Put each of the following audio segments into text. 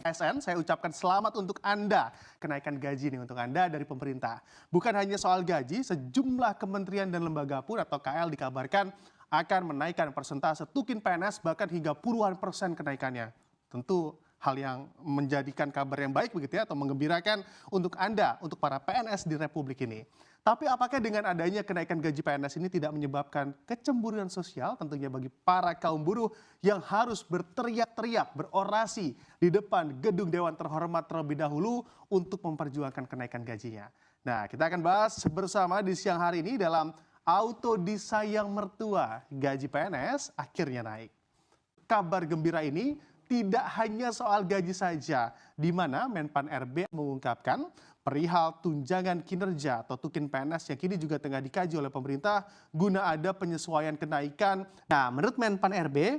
ASN, saya ucapkan selamat untuk Anda. Kenaikan gaji nih untuk Anda dari pemerintah. Bukan hanya soal gaji, sejumlah kementerian dan lembaga pun atau KL dikabarkan akan menaikkan persentase tukin PNS bahkan hingga puluhan persen kenaikannya. Tentu hal yang menjadikan kabar yang baik begitu ya atau menggembirakan untuk Anda, untuk para PNS di Republik ini. Tapi apakah dengan adanya kenaikan gaji PNS ini tidak menyebabkan kecemburuan sosial tentunya bagi para kaum buruh yang harus berteriak-teriak, berorasi di depan gedung Dewan Terhormat terlebih dahulu untuk memperjuangkan kenaikan gajinya. Nah, kita akan bahas bersama di siang hari ini dalam Auto Disayang Mertua, gaji PNS akhirnya naik. Kabar gembira ini tidak hanya soal gaji saja, di mana Menpan RB mengungkapkan perihal tunjangan kinerja atau tukin PNS yang kini juga tengah dikaji oleh pemerintah guna ada penyesuaian kenaikan. Nah, menurut Menpan RB,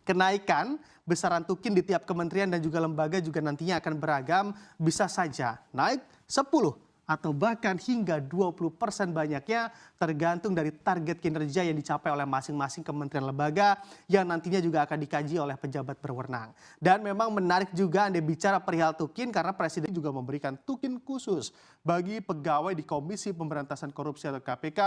kenaikan besaran tukin di tiap kementerian dan juga lembaga juga nantinya akan beragam, bisa saja naik 10 atau bahkan hingga 20% banyaknya tergantung dari target kinerja yang dicapai oleh masing-masing kementerian lembaga yang nantinya juga akan dikaji oleh pejabat berwenang. Dan memang menarik juga Anda bicara perihal tukin karena Presiden juga memberikan tukin khusus bagi pegawai di Komisi Pemberantasan Korupsi atau KPK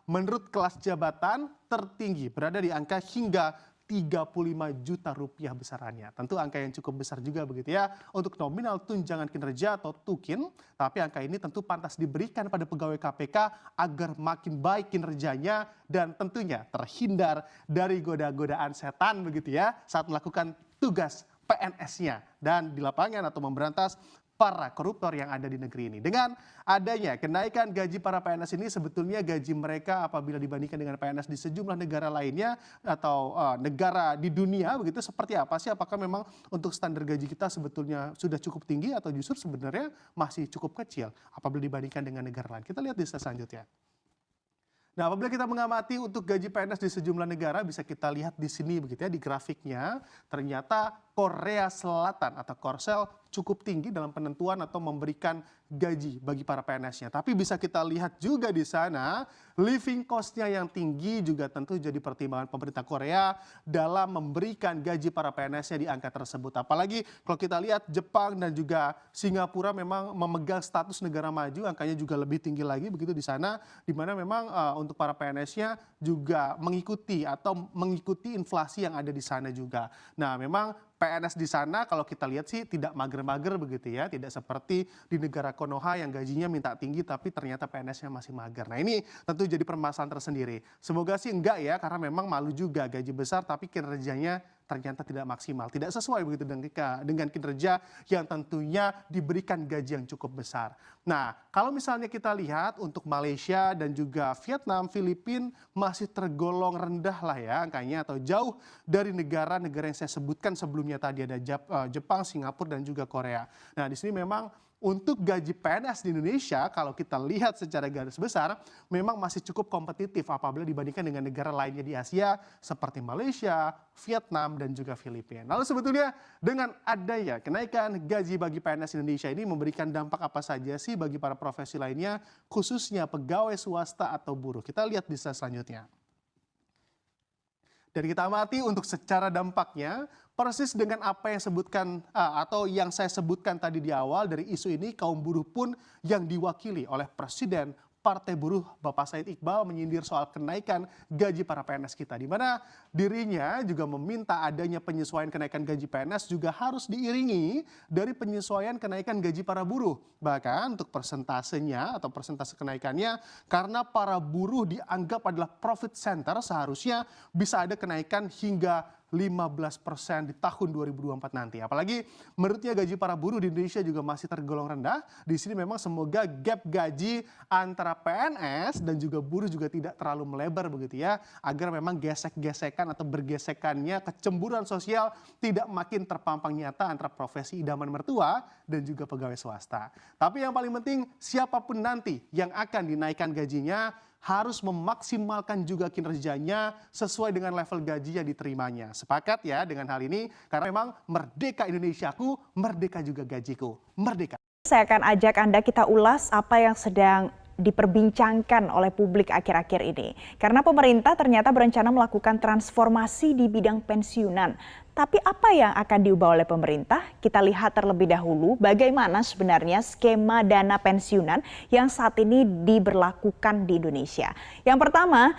menurut kelas jabatan tertinggi berada di angka hingga 35 juta rupiah besarannya. Tentu angka yang cukup besar juga begitu ya untuk nominal tunjangan kinerja atau tukin. Tapi angka ini tentu pantas diberikan pada pegawai KPK agar makin baik kinerjanya dan tentunya terhindar dari goda-godaan setan begitu ya saat melakukan tugas PNS-nya dan di lapangan atau memberantas para koruptor yang ada di negeri ini. Dengan adanya kenaikan gaji para PNS ini sebetulnya gaji mereka apabila dibandingkan dengan PNS di sejumlah negara lainnya atau negara di dunia begitu seperti apa sih? Apakah memang untuk standar gaji kita sebetulnya sudah cukup tinggi atau justru sebenarnya masih cukup kecil apabila dibandingkan dengan negara lain? Kita lihat di slide selanjutnya. Nah, apabila kita mengamati untuk gaji PNS di sejumlah negara bisa kita lihat di sini begitu ya di grafiknya ternyata Korea Selatan atau Korsel cukup tinggi dalam penentuan atau memberikan gaji bagi para PNS-nya. Tapi bisa kita lihat juga di sana living cost-nya yang tinggi juga tentu jadi pertimbangan pemerintah Korea dalam memberikan gaji para PNS-nya di angka tersebut. Apalagi kalau kita lihat Jepang dan juga Singapura memang memegang status negara maju, angkanya juga lebih tinggi lagi begitu di sana, di mana memang untuk para PNS-nya juga mengikuti atau mengikuti inflasi yang ada di sana juga. Nah, memang PNS di sana kalau kita lihat sih tidak mager-mager begitu ya, tidak seperti di negara Konoha yang gajinya minta tinggi tapi ternyata PNS-nya masih mager. Nah, ini tentu jadi permasalahan tersendiri. Semoga sih enggak ya karena memang malu juga gaji besar tapi kinerjanya ternyata tidak maksimal, tidak sesuai begitu dengan kinerja yang tentunya diberikan gaji yang cukup besar. Nah, kalau misalnya kita lihat untuk Malaysia dan juga Vietnam, Filipina masih tergolong rendah lah ya angkanya atau jauh dari negara-negara yang saya sebutkan sebelumnya tadi ada Jepang, Singapura dan juga Korea. Nah, di sini memang untuk gaji PNS di Indonesia, kalau kita lihat secara garis besar, memang masih cukup kompetitif apabila dibandingkan dengan negara lainnya di Asia, seperti Malaysia, Vietnam, dan juga Filipina. Lalu sebetulnya dengan adanya kenaikan gaji bagi PNS Indonesia ini memberikan dampak apa saja sih bagi para profesi lainnya, khususnya pegawai swasta atau buruh? Kita lihat di slide selanjutnya. Dan kita amati untuk secara dampaknya, persis dengan apa yang sebutkan atau yang saya sebutkan tadi di awal dari isu ini, kaum buruh pun yang diwakili oleh Presiden Partai Buruh Bapak Said Iqbal menyindir soal kenaikan gaji para PNS kita. Di mana dirinya juga meminta adanya penyesuaian kenaikan gaji PNS juga harus diiringi dari penyesuaian kenaikan gaji para buruh. Bahkan untuk persentasenya atau persentase kenaikannya karena para buruh dianggap adalah profit center seharusnya bisa ada kenaikan hingga 15% di tahun 2024 nanti. Apalagi menurutnya gaji para buruh di Indonesia juga masih tergolong rendah. Di sini memang semoga gap gaji antara PNS dan juga buruh juga tidak terlalu melebar begitu ya. Agar memang gesek-gesekan atau bergesekannya kecemburuan sosial tidak makin terpampang nyata antara profesi idaman mertua dan juga pegawai swasta. Tapi yang paling penting siapapun nanti yang akan dinaikkan gajinya harus memaksimalkan juga kinerjanya sesuai dengan level gaji yang diterimanya. Sepakat ya dengan hal ini karena memang merdeka Indonesiaku, merdeka juga gajiku. Merdeka. Saya akan ajak Anda kita ulas apa yang sedang diperbincangkan oleh publik akhir-akhir ini. Karena pemerintah ternyata berencana melakukan transformasi di bidang pensiunan. Tapi apa yang akan diubah oleh pemerintah? Kita lihat terlebih dahulu bagaimana sebenarnya skema dana pensiunan yang saat ini diberlakukan di Indonesia. Yang pertama,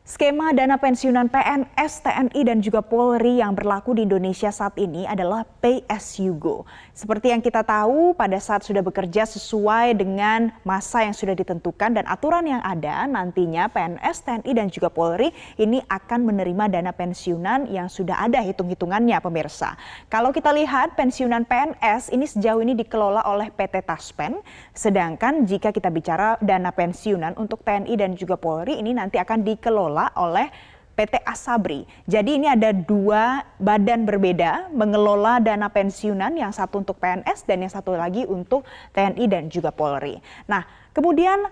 skema dana pensiunan PNS, TNI, dan juga Polri yang berlaku di Indonesia saat ini adalah Pay as you go. Seperti yang kita tahu, pada saat sudah bekerja sesuai dengan masa yang sudah ditentukan dan aturan yang ada, nantinya PNS, TNI, dan juga Polri ini akan menerima dana pensiunan yang sudah ada hitung-hitungannya, pemirsa. Kalau kita lihat pensiunan PNS ini sejauh ini dikelola oleh PT Taspen, sedangkan jika kita bicara dana pensiunan untuk TNI dan juga Polri ini nanti akan dikelola oleh PT Asabri. Jadi ini ada dua badan berbeda mengelola dana pensiunan, yang satu untuk PNS dan yang satu lagi untuk TNI dan juga Polri. Nah, kemudian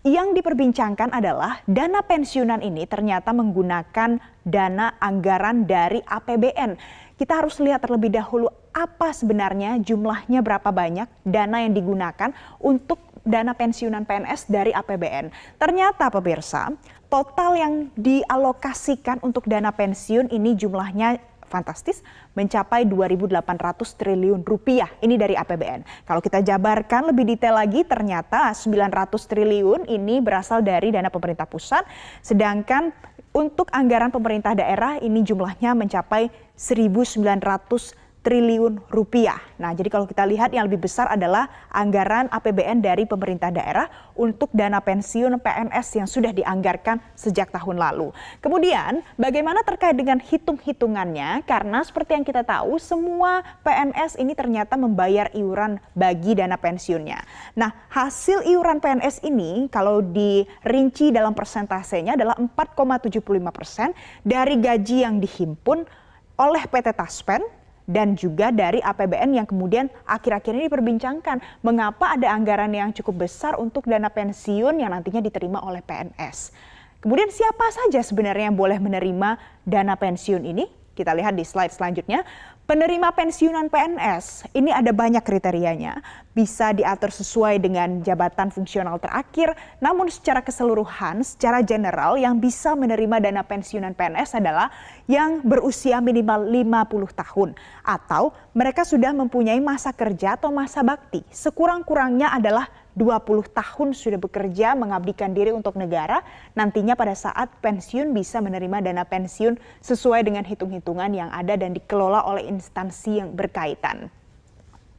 yang diperbincangkan adalah dana pensiunan ini ternyata menggunakan dana anggaran dari APBN. Kita harus lihat terlebih dahulu apa sebenarnya jumlahnya, berapa banyak dana yang digunakan untuk dana pensiunan PNS dari APBN. Ternyata pemirsa, total yang dialokasikan untuk dana pensiun ini jumlahnya fantastis, mencapai 2.800 triliun rupiah. Ini dari APBN. Kalau kita jabarkan lebih detail lagi, ternyata 900 triliun ini berasal dari dana pemerintah pusat, sedangkan untuk anggaran pemerintah daerah ini jumlahnya mencapai 1.900 triliun rupiah. Nah, jadi kalau kita lihat yang lebih besar adalah anggaran APBN dari pemerintah daerah untuk dana pensiun PNS yang sudah dianggarkan sejak tahun lalu. Kemudian, bagaimana terkait dengan hitung-hitungannya? Karena seperti yang kita tahu, semua PNS ini ternyata membayar iuran bagi dana pensiunnya. Nah, hasil iuran PNS ini kalau dirinci dalam persentasenya adalah 4,75% dari gaji yang dihimpun oleh PT Taspen dan juga dari APBN yang kemudian akhir-akhir ini diperbincangkan mengapa ada anggaran yang cukup besar untuk dana pensiun yang nantinya diterima oleh PNS. Kemudian siapa saja sebenarnya yang boleh menerima dana pensiun ini? Kita lihat di slide selanjutnya. Penerima pensiunan PNS ini ada banyak kriterianya, bisa diatur sesuai dengan jabatan fungsional terakhir, namun secara keseluruhan, secara general yang bisa menerima dana pensiunan PNS adalah yang berusia minimal 50 tahun atau mereka sudah mempunyai masa kerja atau masa bakti. Sekurang-kurangnya adalah 20 tahun sudah bekerja mengabdikan diri untuk negara, nantinya pada saat pensiun bisa menerima dana pensiun sesuai dengan hitung-hitungan yang ada dan dikelola oleh instansi yang berkaitan.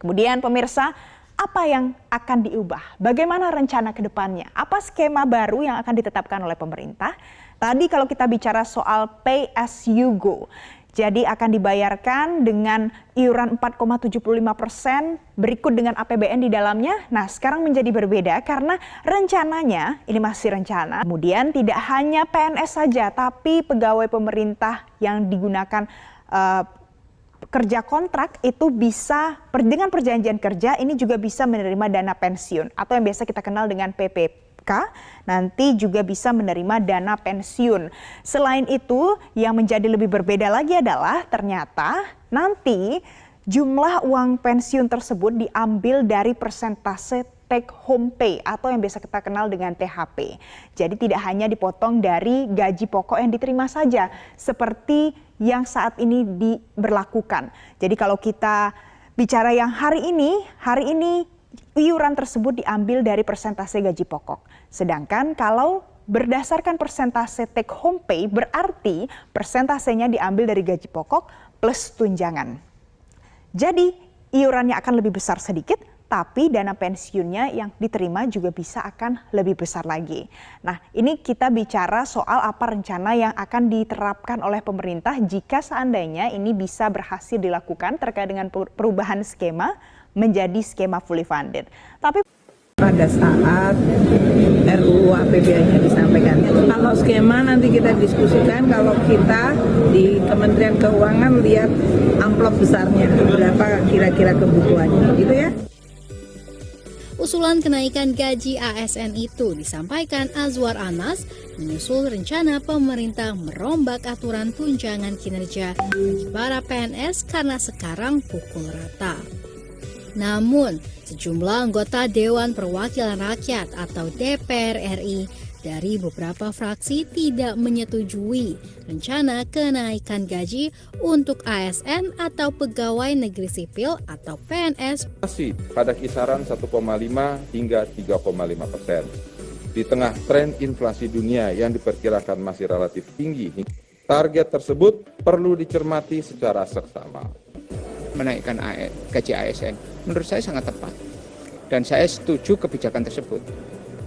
Kemudian pemirsa, apa yang akan diubah? Bagaimana rencana ke depannya? Apa skema baru yang akan ditetapkan oleh pemerintah? Tadi kalau kita bicara soal pay as you go, jadi akan dibayarkan dengan iuran 4,75% berikut dengan APBN di dalamnya. Nah, sekarang menjadi berbeda karena rencananya, ini masih rencana, kemudian tidak hanya PNS saja, tapi pegawai pemerintah yang digunakan kerja kontrak itu bisa dengan perjanjian kerja ini juga bisa menerima dana pensiun atau yang biasa kita kenal dengan PPK, nanti juga bisa menerima dana pensiun. Selain itu, yang menjadi lebih berbeda lagi adalah ternyata nanti jumlah uang pensiun tersebut diambil dari persentase take home pay atau yang biasa kita kenal dengan THP. Jadi tidak hanya dipotong dari gaji pokok yang diterima saja seperti yang saat ini diberlakukan. Jadi kalau kita bicara yang hari ini iuran tersebut diambil dari persentase gaji pokok. Sedangkan kalau berdasarkan persentase take home pay berarti persentasenya diambil dari gaji pokok plus tunjangan. Jadi iurannya akan lebih besar sedikit, tapi dana pensiunnya yang diterima juga bisa akan lebih besar lagi. Nah, ini kita bicara soal apa rencana yang akan diterapkan oleh pemerintah jika seandainya ini bisa berhasil dilakukan terkait dengan perubahan skema menjadi skema fully funded. Tapi pada saat RUU APBN-nya disampaikan. Kalau skema nanti kita diskusikan, kalau kita di Kementerian Keuangan lihat amplop besarnya, berapa kira-kira kebutuhannya, gitu ya. Usulan kenaikan gaji ASN itu disampaikan Azwar Anas menyusul rencana pemerintah merombak aturan tunjangan kinerja bagi para PNS karena sekarang pukul rata. Namun, sejumlah anggota Dewan Perwakilan Rakyat atau DPR RI dari beberapa fraksi tidak menyetujui rencana kenaikan gaji untuk ASN atau pegawai negeri sipil atau PNS Masih pada kisaran 1,5 hingga 3,5%. Di tengah tren inflasi dunia yang diperkirakan masih relatif tinggi, target tersebut perlu dicermati secara seksama. Menaikkan gaji ASN menurut saya sangat tepat dan saya setuju kebijakan tersebut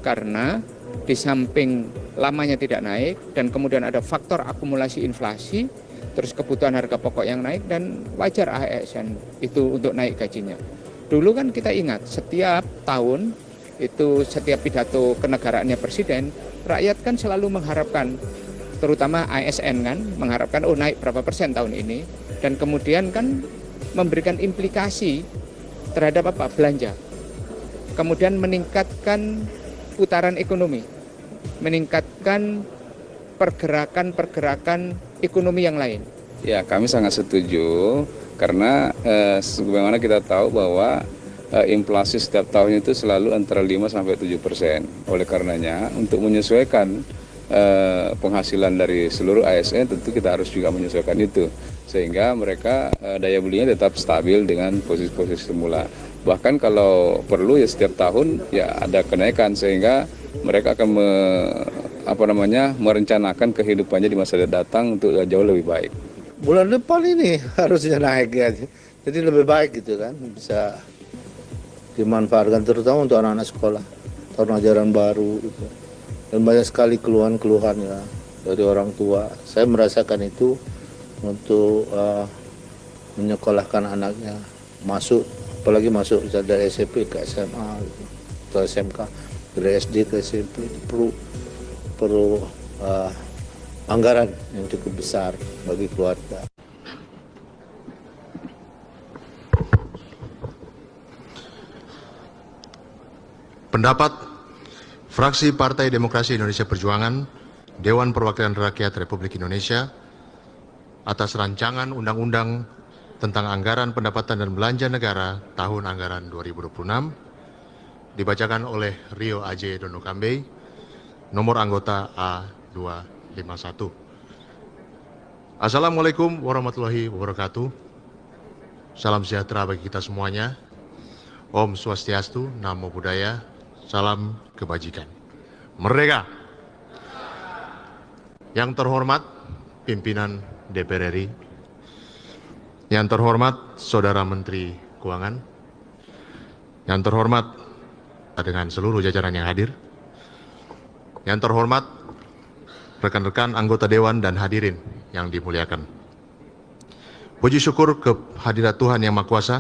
karena di samping lamanya tidak naik dan kemudian ada faktor akumulasi inflasi, terus kebutuhan harga pokok yang naik dan wajar ASN itu untuk naik gajinya. Dulu kan kita ingat setiap tahun itu setiap pidato kenegaraannya presiden, rakyat kan selalu mengharapkan, terutama ASN kan mengharapkan naik berapa persen tahun ini dan kemudian kan memberikan implikasi terhadap belanja. Kemudian meningkatkan putaran ekonomi, meningkatkan pergerakan ekonomi yang lain. Ya, kami sangat setuju karena sebagaimana kita tahu bahwa inflasi setiap tahun itu selalu antara 5-7%. Oleh karenanya untuk menyesuaikan penghasilan dari seluruh ASN tentu kita harus juga menyesuaikan itu sehingga mereka daya belinya tetap stabil dengan posisi semula. Bahkan kalau perlu ya setiap tahun ya ada kenaikan sehingga mereka akan merencanakan kehidupannya di masa datang untuk jauh lebih baik. Bulan depan ini harusnya naik gaji. Jadi lebih baik gitu kan, bisa dimanfaatkan terutama untuk anak-anak sekolah tahun ajaran baru gitu. Dan banyak sekali keluhan-keluhan ya dari orang tua. Saya merasakan itu untuk menyekolahkan anaknya masuk, apalagi masuk dari SMP ke SMA gitu, atau SMK, dari SD ke SMP itu perlu anggaran yang cukup besar bagi keluarga. Pendapat Fraksi Partai Demokrasi Indonesia Perjuangan, Dewan Perwakilan Rakyat Republik Indonesia atas rancangan Undang-Undang tentang Anggaran Pendapatan dan Belanja Negara tahun anggaran 2026 dibacakan oleh Rio Aje Donokambey, nomor anggota A251. Assalamualaikum warahmatullahi wabarakatuh. Salam sejahtera bagi kita semuanya. Om Swastiastu, Namo Buddhaya, salam kebajikan. Merdeka! Yang terhormat pimpinan DPR RI, yang terhormat Saudara Menteri Keuangan, yang terhormat dengan seluruh jajaran yang hadir, yang terhormat rekan-rekan anggota Dewan dan hadirin yang dimuliakan. Puji syukur kehadirat Tuhan Yang Maha Kuasa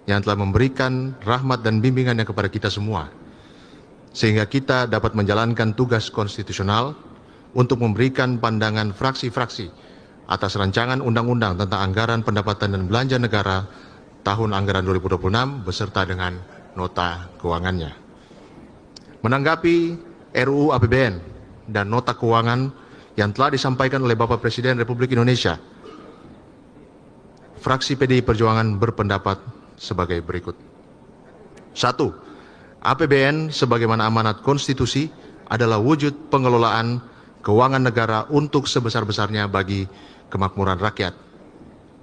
yang telah memberikan rahmat dan bimbingannya kepada kita semua, sehingga kita dapat menjalankan tugas konstitusional untuk memberikan pandangan fraksi-fraksi atas rancangan undang-undang tentang anggaran pendapatan dan belanja negara tahun anggaran 2026 beserta dengan nota keuangannya. Menanggapi RUU APBN dan nota keuangan yang telah disampaikan oleh Bapak Presiden Republik Indonesia, fraksi PDI Perjuangan berpendapat sebagai berikut. 1. APBN sebagaimana amanat konstitusi adalah wujud pengelolaan keuangan negara untuk sebesar-besarnya bagi kemakmuran rakyat.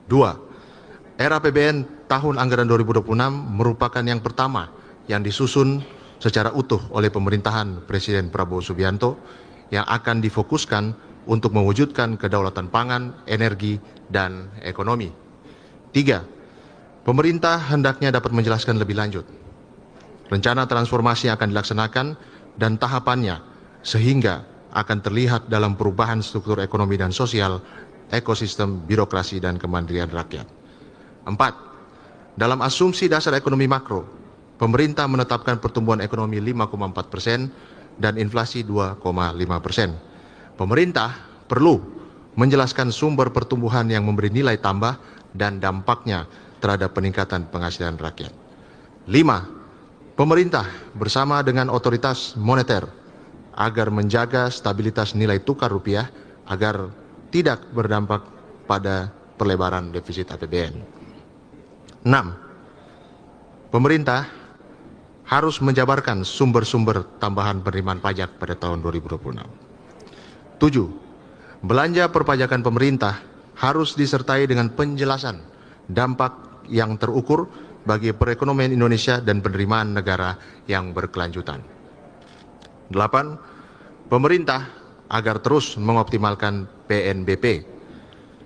2. RAPBN tahun anggaran 2026 merupakan yang pertama yang disusun secara utuh oleh pemerintahan Presiden Prabowo Subianto yang akan difokuskan untuk mewujudkan kedaulatan pangan, energi, dan ekonomi. 3. Pemerintah hendaknya dapat menjelaskan lebih lanjut rencana transformasi yang akan dilaksanakan dan tahapannya sehingga akan terlihat dalam perubahan struktur ekonomi dan sosial, ekosistem birokrasi dan kemandirian rakyat. 4. Dalam asumsi dasar ekonomi makro, pemerintah menetapkan pertumbuhan ekonomi 5,4% dan inflasi 2,5%. Pemerintah perlu menjelaskan sumber pertumbuhan yang memberi nilai tambah dan dampaknya terhadap peningkatan penghasilan rakyat. 5. Pemerintah bersama dengan otoritas moneter agar menjaga stabilitas nilai tukar rupiah agar tidak berdampak pada perlebaran defisit APBN. 6. pemerintah harus menjabarkan sumber-sumber tambahan penerimaan pajak pada tahun 2026. 7. Belanja perpajakan pemerintah harus disertai dengan penjelasan dampak yang terukur bagi perekonomian Indonesia dan penerimaan negara yang berkelanjutan. 8. Pemerintah agar terus mengoptimalkan PNBP.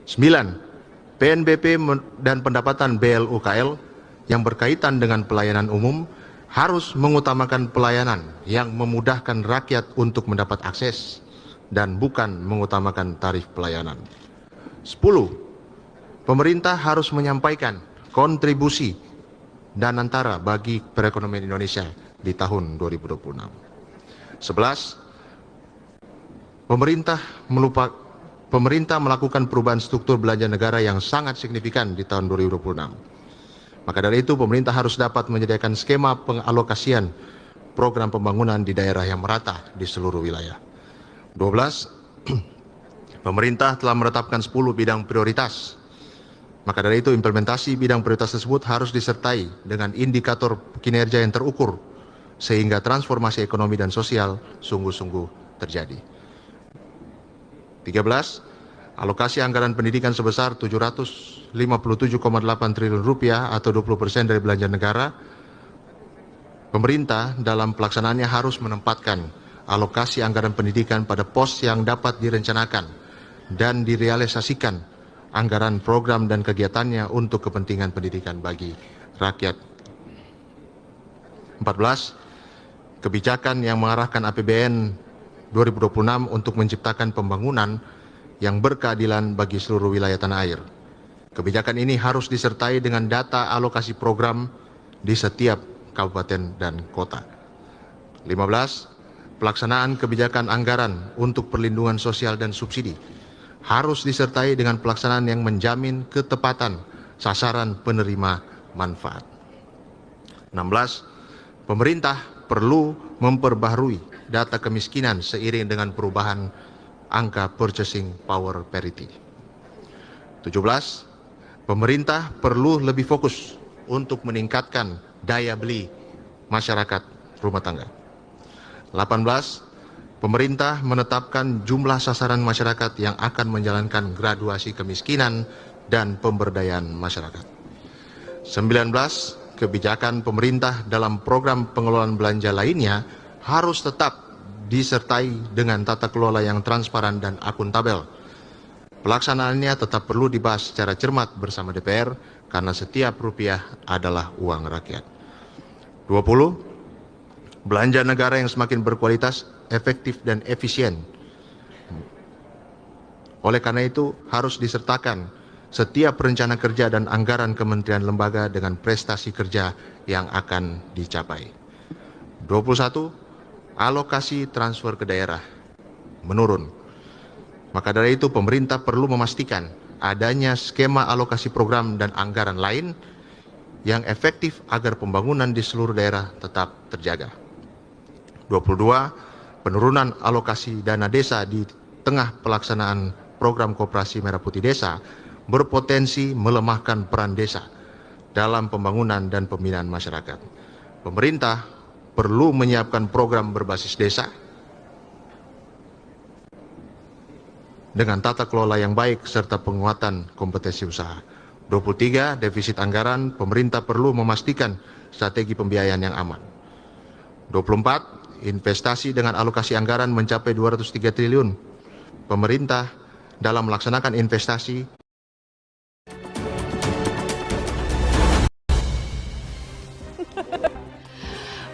9. PNBP dan pendapatan BLUKL yang berkaitan dengan pelayanan umum harus mengutamakan pelayanan yang memudahkan rakyat untuk mendapat akses dan bukan mengutamakan tarif pelayanan. 10. Pemerintah harus menyampaikan kontribusi dan antara bagi perekonomian Indonesia di tahun 2026. 11. Pemerintah melakukan perubahan struktur belanja negara yang sangat signifikan di tahun 2026. Maka dari itu pemerintah harus dapat menyediakan skema pengalokasian program pembangunan di daerah yang merata di seluruh wilayah. 12. Pemerintah telah menetapkan 10 bidang prioritas. Maka dari itu implementasi bidang prioritas tersebut harus disertai dengan indikator kinerja yang terukur sehingga transformasi ekonomi dan sosial sungguh-sungguh terjadi. 13. Alokasi anggaran pendidikan sebesar 757,8 triliun rupiah atau 20% dari belanja negara. Pemerintah dalam pelaksanaannya harus menempatkan alokasi anggaran pendidikan pada pos yang dapat direncanakan dan direalisasikan anggaran program dan kegiatannya untuk kepentingan pendidikan bagi rakyat. 14. Kebijakan yang mengarahkan APBN 2026 untuk menciptakan pembangunan yang berkeadilan bagi seluruh wilayah tanah air. Kebijakan ini harus disertai dengan data alokasi program di setiap kabupaten dan kota. 15. Pelaksanaan kebijakan anggaran untuk perlindungan sosial dan subsidi harus disertai dengan pelaksanaan yang menjamin ketepatan sasaran penerima manfaat. 16. Pemerintah perlu memperbaharui data kemiskinan seiring dengan perubahan angka purchasing power parity. 17. Pemerintah perlu lebih fokus untuk meningkatkan daya beli masyarakat rumah tangga. 18. Pemerintah menetapkan jumlah sasaran masyarakat yang akan menjalankan graduasi kemiskinan dan pemberdayaan masyarakat. 19. Kebijakan pemerintah dalam program pengelolaan belanja lainnya harus tetap disertai dengan tata kelola yang transparan dan akuntabel. Pelaksanaannya tetap perlu dibahas secara cermat bersama DPR karena setiap rupiah adalah uang rakyat. 20. Belanja negara yang semakin berkualitas, efektif dan efisien. Oleh karena itu harus disertakan setiap rencana kerja dan anggaran kementerian lembaga dengan prestasi kerja yang akan dicapai. 21. Alokasi transfer ke daerah menurun. Maka dari itu pemerintah perlu memastikan adanya skema alokasi program dan anggaran lain yang efektif agar pembangunan di seluruh daerah tetap terjaga. 22. Penurunan alokasi dana desa di tengah pelaksanaan program Koperasi Merah Putih Desa berpotensi melemahkan peran desa dalam pembangunan dan pembinaan masyarakat. Pemerintah perlu menyiapkan program berbasis desa dengan tata kelola yang baik serta penguatan kompetensi usaha. 23. Defisit anggaran, pemerintah perlu memastikan strategi pembiayaan yang aman. 24. Investasi dengan alokasi anggaran mencapai 203 triliun. Pemerintah dalam melaksanakan investasi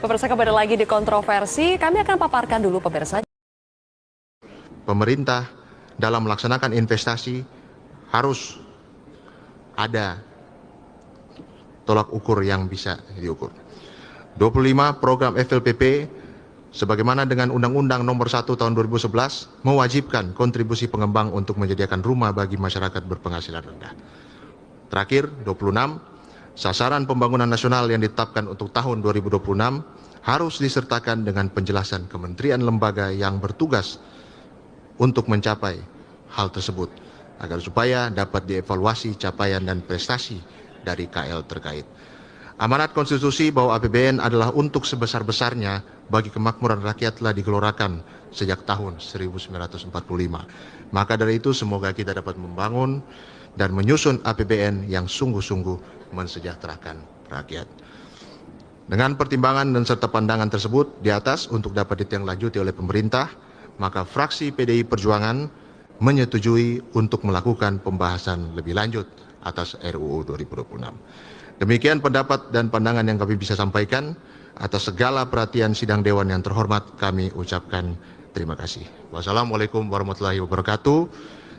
Pemirsa, kembali lagi di kontroversi, kami akan paparkan dulu pemirsa. Pemerintah dalam melaksanakan investasi harus ada tolak ukur yang bisa diukur. 25. Program FLPP sebagaimana dengan Undang-Undang Nomor 1 Tahun 2011 mewajibkan kontribusi pengembang untuk menyediakan rumah bagi masyarakat berpenghasilan rendah. Terakhir, 26. Sasaran pembangunan nasional yang ditetapkan untuk tahun 2026 harus disertakan dengan penjelasan kementerian lembaga yang bertugas untuk mencapai hal tersebut agar supaya dapat dievaluasi capaian dan prestasi dari KL terkait. Amanat konstitusi bahwa APBN adalah untuk sebesar-besarnya bagi kemakmuran rakyat telah digelorakan sejak tahun 1945. Maka dari itu semoga kita dapat membangun dan menyusun APBN yang sungguh-sungguh mensejahterakan rakyat. Dengan pertimbangan dan serta pandangan tersebut di atas untuk dapat ditindaklanjuti oleh pemerintah, maka fraksi PDI Perjuangan menyetujui untuk melakukan pembahasan lebih lanjut atas RUU 2026. Demikian pendapat dan pandangan yang kami bisa sampaikan. Atas segala perhatian sidang Dewan yang terhormat, kami ucapkan terima kasih. Wassalamualaikum warahmatullahi wabarakatuh.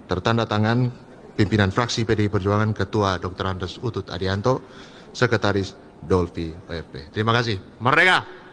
Tertanda tangan pimpinan fraksi PDI Perjuangan, Ketua Dr. Andes Utut Adianto, Sekretaris Dolfi OFP. Terima kasih. Merdeka!